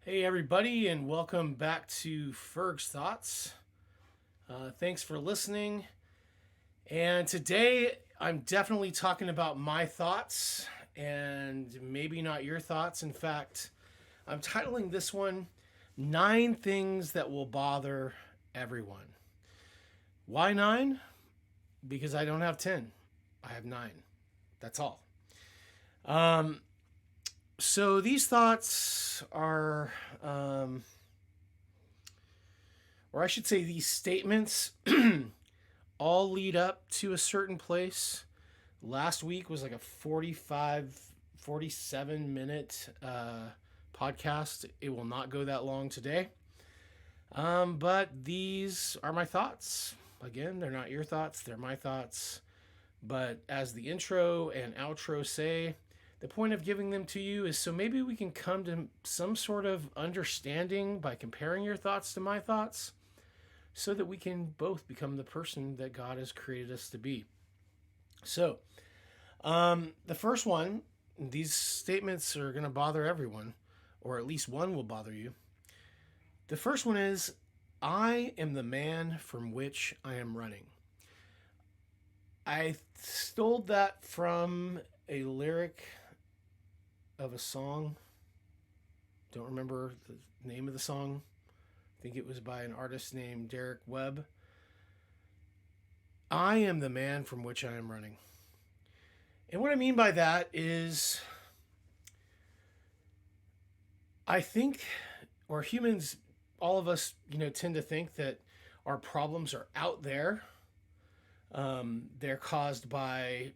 Hey, everybody, and welcome back to Fergsthoughts. Thanks for listening. And today I'm definitely talking about my thoughts and maybe not your thoughts. In fact, I'm titling this one Nine Things That Will Bother Everyone. Why nine? Because I don't have 10, I have nine. That's all. Um, so these thoughts are. Or I should say, these statements all lead up to a certain place. Last week was like a 47 minute podcast. It will not go that long today. But these are my thoughts. Again, they're not your thoughts, they're my thoughts. But as the intro and outro say, the point of giving them to you is so maybe we can come to some sort of understanding by comparing your thoughts to my thoughts, so that we can both become the person that God has created us to be. So, the first one, these statements are going to bother everyone, or at least one will bother you. The first one is, I am the man from which I am running. I stole that from a lyric of a song. Don't remember the name of the song. I think it was by an artist named Derek Webb. I am the man from which I am running. And what I mean by that is, I think, or humans, all of us, tend to think that our problems are out there. They're caused by,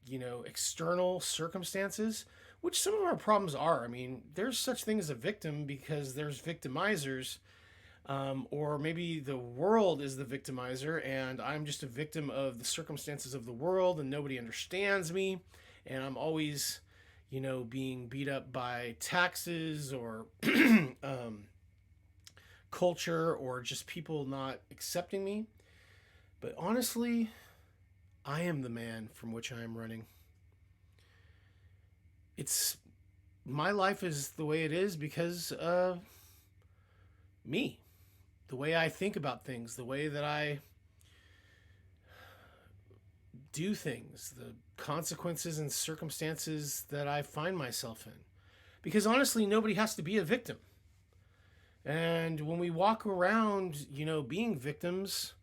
external circumstances, which some of our problems are. I mean, there's such thing as a victim because there's victimizers. Or maybe the world is the victimizer and I'm just a victim of the circumstances of the world and nobody understands me. And I'm always, being beat up by taxes or culture or just people not accepting me. But honestly, I am the man from which I am running. It's my life is the way it is because of me. The way I think about things, the way that I do things, the consequences and circumstances that I find myself in. Because honestly, nobody has to be a victim. And when we walk around, being victims,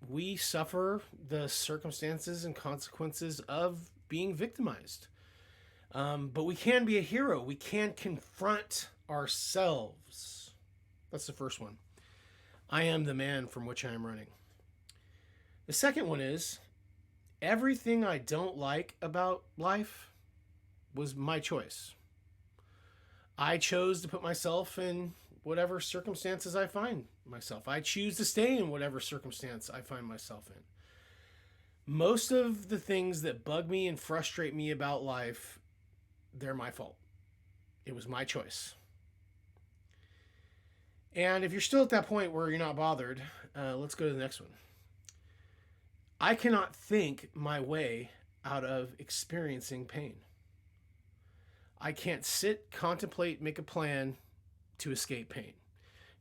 we suffer the circumstances and consequences of being victimized. But we can be a hero. We can confront ourselves. That's the first one. I am the man from which I am running. The second one is, everything I don't like about life was my choice. I chose to put myself in whatever circumstances I find myself. I choose to stay in whatever circumstance I find myself in. Most of the things that bug me and frustrate me about life, they're my fault. It was my choice. And if you're still at that point where you're not bothered, let's go to the next one. I cannot think my way out of experiencing pain. I can't sit, contemplate, make a plan to escape pain.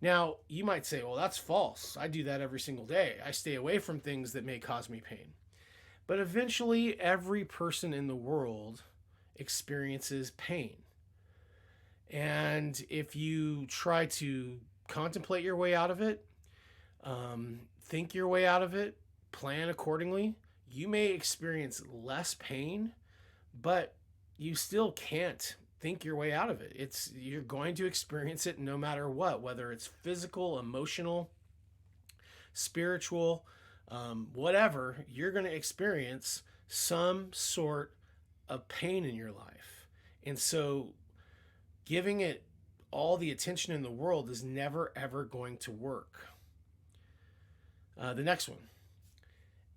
Now, you might say, well, that's false. I do that every single day. I stay away from things that may cause me pain. But eventually, every person in the world experiences pain. And if you try to contemplate your way out of it, think your way out of it, plan accordingly, you may experience less pain, but you still can't think your way out of it. You're going to experience it no matter what, whether it's physical, emotional, spiritual, whatever, you're going to experience some sort of pain in your life. And so giving it all the attention in the world is never, ever going to work. The next one.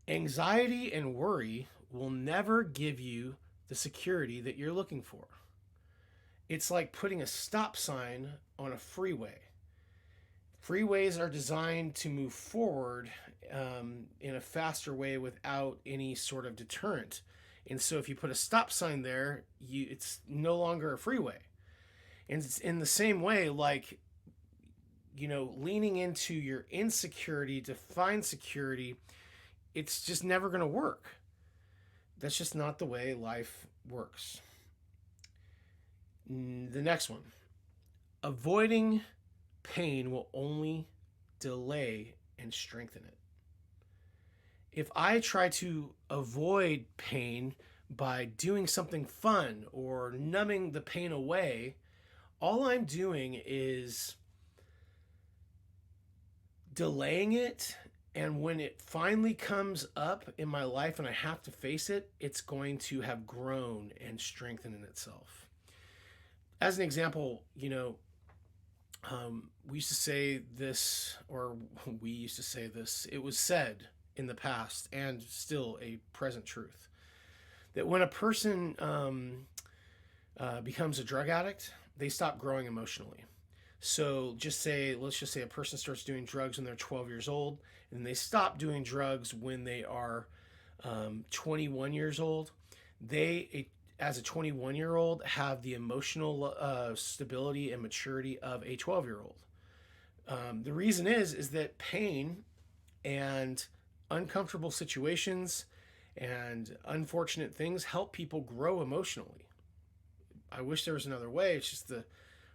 Anxiety and worry will never give you the security that you're looking for. It's like putting a stop sign on a freeway. Freeways are designed to move forward in a faster way without any sort of deterrent. And so if you put a stop sign there, it's no longer a freeway. And it's in the same way, like, leaning into your insecurity to find security, it's just never going to work. That's just not the way life works. The next one, avoiding pain will only delay and strengthen it. If I try to avoid pain by doing something fun or numbing the pain away, all I'm doing is delaying it. And when it finally comes up in my life and I have to face it, it's going to have grown and strengthened in itself. As an example, we used to say this, or we used to say this, it was said in the past and still a present truth, that when a person becomes a drug addict, they stop growing emotionally. So let's just say a person starts doing drugs when they're 12 years old, and they stop doing drugs when they are 21 years old. As a 21-year-old, have the emotional stability and maturity of a 12-year-old. The reason is that pain and uncomfortable situations and unfortunate things help people grow emotionally. I wish there was another way. It's just the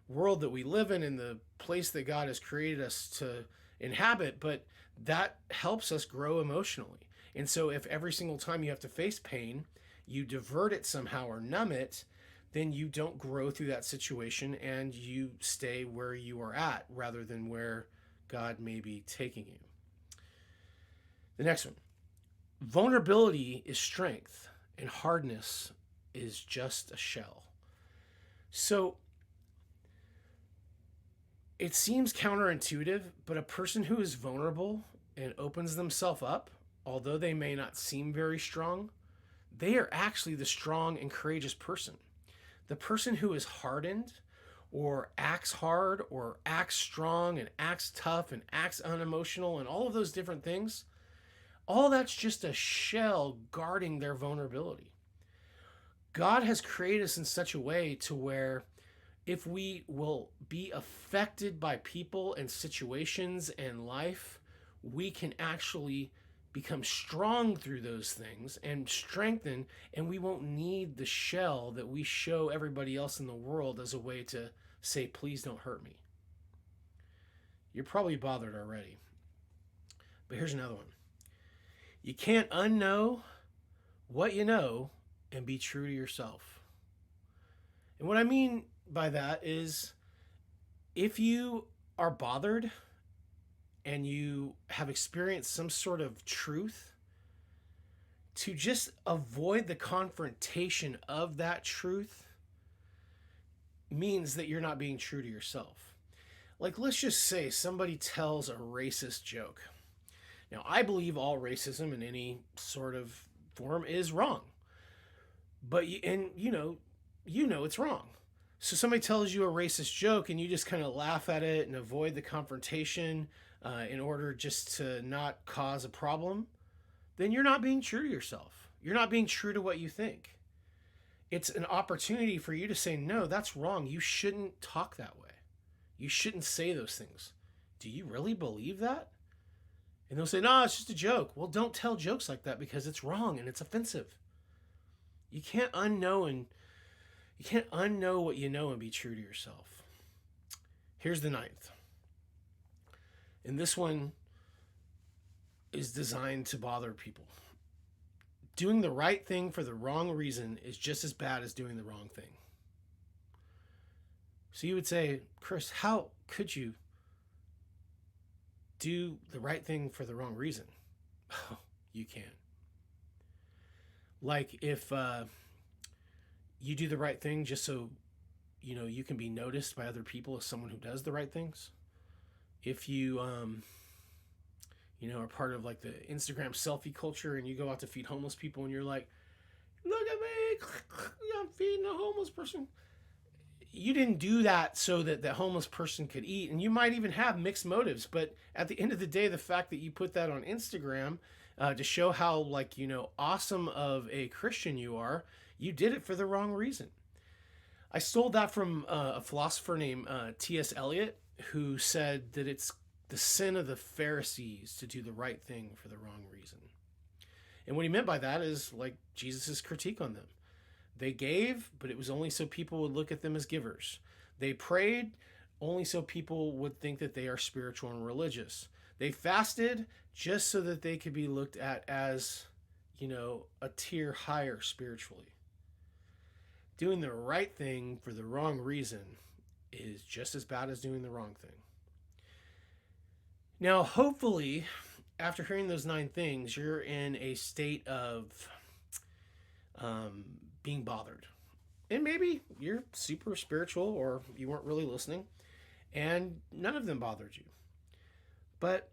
world that we live in and the place that God has created us to inhabit, but that helps us grow emotionally. And so if every single time you have to face pain, you divert it somehow or numb it, then you don't grow through that situation and you stay where you are at rather than where God may be taking you. The next one, vulnerability is strength and hardness is just a shell. So it seems counterintuitive, but a person who is vulnerable and opens themselves up, although they may not seem very strong, they are actually the strong and courageous person. The person who is hardened or acts hard or acts strong and acts tough and acts unemotional and all of those different things, all that's just a shell guarding their vulnerability. God has created us in such a way to where if we will be affected by people and situations and life, we can actually become strong through those things and strengthen, and we won't need the shell that we show everybody else in the world as a way to say, please don't hurt me. You're probably bothered already. But here's another one. You can't unknow what you know and be true to yourself. And what I mean by that is if you are bothered and you have experienced some sort of truth, to just avoid the confrontation of that truth means that you're not being true to yourself. Like, let's just say somebody tells a racist joke. Now, I believe all racism in any sort of form is wrong. But you know it's wrong. So somebody tells you a racist joke and you just kind of laugh at it and avoid the confrontation in order just to not cause a problem, then you're not being true to yourself. You're not being true to what you think. It's an opportunity for you to say, no, that's wrong. You shouldn't talk that way. You shouldn't say those things. Do you really believe that? And they'll say, no, it's just a joke. Well, don't tell jokes like that because it's wrong and it's offensive. You can't unknow what you know and be true to yourself. Here's the 9th. And this one is designed to bother people. Doing the right thing for the wrong reason is just as bad as doing the wrong thing. So you would say, Chris, how could you do the right thing for the wrong reason? Oh, you can. Like if you do the right thing just so you can be noticed by other people as someone who does the right things. If you are part of like the Instagram selfie culture and you go out to feed homeless people and you're like, look at me, I'm feeding a homeless person. You didn't do that so that the homeless person could eat, and you might even have mixed motives, but at the end of the day, the fact that you put that on Instagram to show how awesome of a Christian you are, you did it for the wrong reason. I stole that from a philosopher named T.S. Eliot, who said that it's the sin of the Pharisees to do the right thing for the wrong reason. And what he meant by that is like Jesus' critique on them. They gave, but it was only so people would look at them as givers. They prayed only so people would think that they are spiritual and religious. They fasted just so that they could be looked at as, a tier higher spiritually. Doing the right thing for the wrong reason is just as bad as doing the wrong thing. Now, hopefully, after hearing those 9 things, you're in a state of being bothered. And maybe you're super spiritual or you weren't really listening and none of them bothered you. But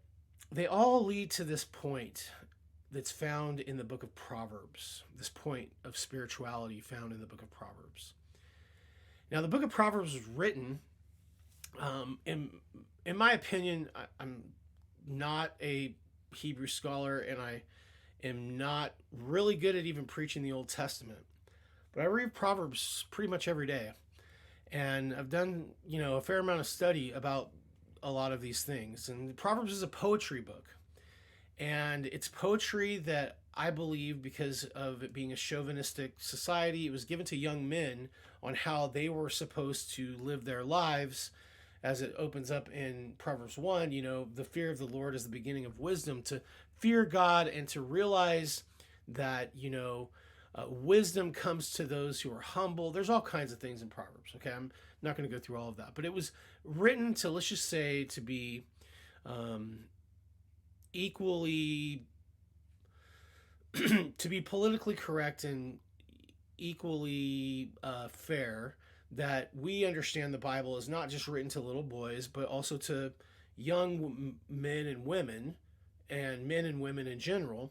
they all lead to this point that's found in the book of Proverbs, this point of spirituality found in the book of Proverbs. Now, the book of Proverbs was written, in my opinion, I'm not a Hebrew scholar and I am not really good at even preaching the Old Testament. But I read Proverbs pretty much every day. And I've done, a fair amount of study about a lot of these things. And Proverbs is a poetry book. And it's poetry that I believe, because of it being a chauvinistic society, it was given to young men on how they were supposed to live their lives. As it opens up in Proverbs 1, the fear of the Lord is the beginning of wisdom, to fear God and to realize that, wisdom comes to those who are humble. There's all kinds of things in Proverbs, okay? I'm not going to go through all of that. But it was written to, let's just say, to be equally, to be politically correct and equally fair, that we understand the Bible is not just written to little boys, but also to young men and women in general.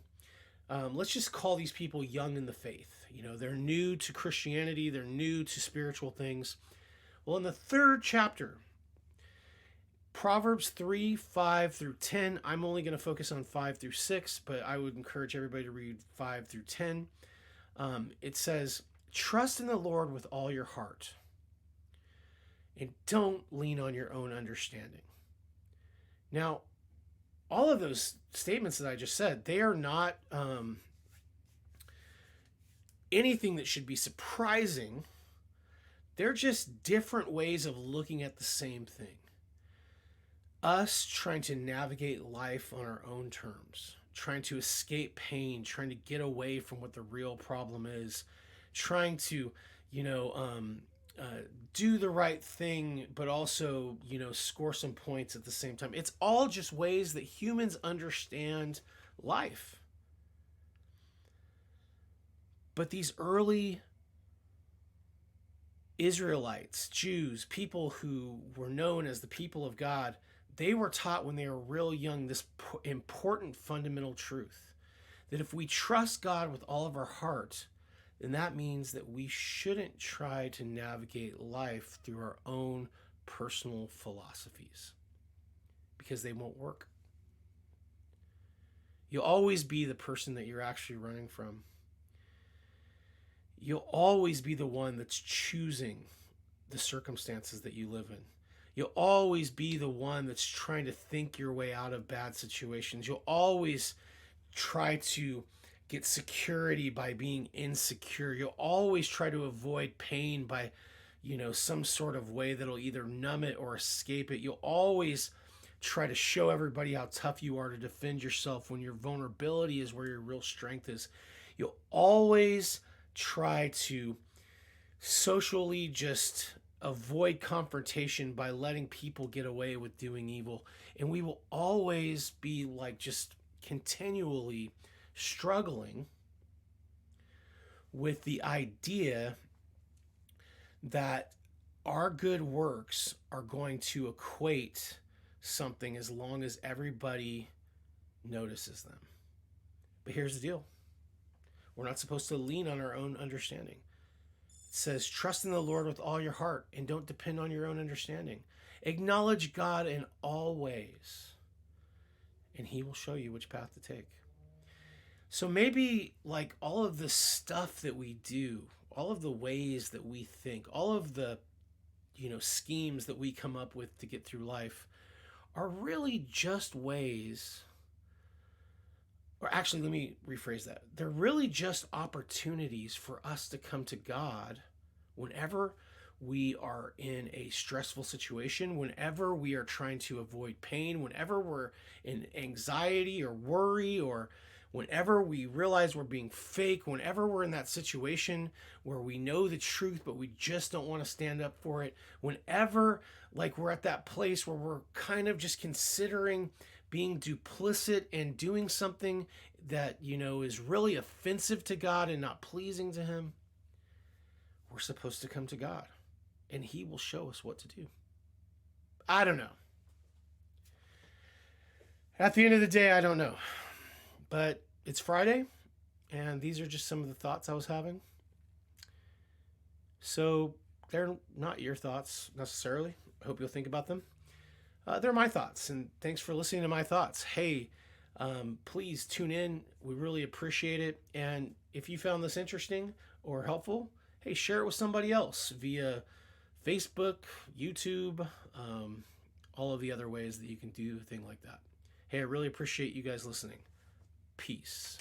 Let's just call these people young in the faith. They're new to Christianity. They're new to spiritual things. Well, in the 3rd chapter, Proverbs 3, 5 through 10, I'm only going to focus on 5 through 6, but I would encourage everybody to read 5 through 10. It says, "Trust in the Lord with all your heart, and don't lean on your own understanding." Now, all of those statements that I just said, they are not anything that should be surprising. They're just different ways of looking at the same thing. Us trying to navigate life on our own terms, trying to escape pain, trying to get away from what the real problem is, trying to, do the right thing, but also, score some points at the same time. It's all just ways that humans understand life. But these early Israelites, Jews, people who were known as the people of God, they were taught when they were real young this important fundamental truth, that if we trust God with all of our heart, then that means that we shouldn't try to navigate life through our own personal philosophies, because they won't work. You'll always be the person that you're actually running from. You'll always be the one that's choosing the circumstances that you live in. You'll always be the one that's trying to think your way out of bad situations. You'll always try to get security by being insecure. You'll always try to avoid pain by, some sort of way that'll either numb it or escape it. You'll always try to show everybody how tough you are to defend yourself when your vulnerability is where your real strength is. You'll always try to socially just avoid confrontation by letting people get away with doing evil. And we will always be just continually struggling with the idea that our good works are going to equate something as long as everybody notices them. But here's the deal. We're not supposed to lean on our own understanding. It says, trust in the Lord with all your heart and don't depend on your own understanding. Acknowledge God in all ways, and He will show you which path to take. So maybe all of the stuff that we do, all of the ways that we think, all of the, schemes that we come up with to get through life are really just ways, or actually, let me rephrase that. They're really just opportunities for us to come to God whenever we are in a stressful situation, whenever we are trying to avoid pain, whenever we're in anxiety or worry, or whenever we realize we're being fake, whenever we're in that situation where we know the truth but we just don't want to stand up for it, whenever like we're at that place where we're kind of just considering being duplicit and doing something that is really offensive to God and not pleasing to him, we're supposed to come to God and he will show us what to do. I don't know. At the end of the day, I don't know. But it's Friday, and these are just some of the thoughts I was having. So they're not your thoughts necessarily. I hope you'll think about them. They're my thoughts, and thanks for listening to my thoughts. Hey, please tune in. We really appreciate it. And if you found this interesting or helpful, hey, share it with somebody else via Facebook, YouTube, all of the other ways that you can do a thing like that. Hey, I really appreciate you guys listening. Peace.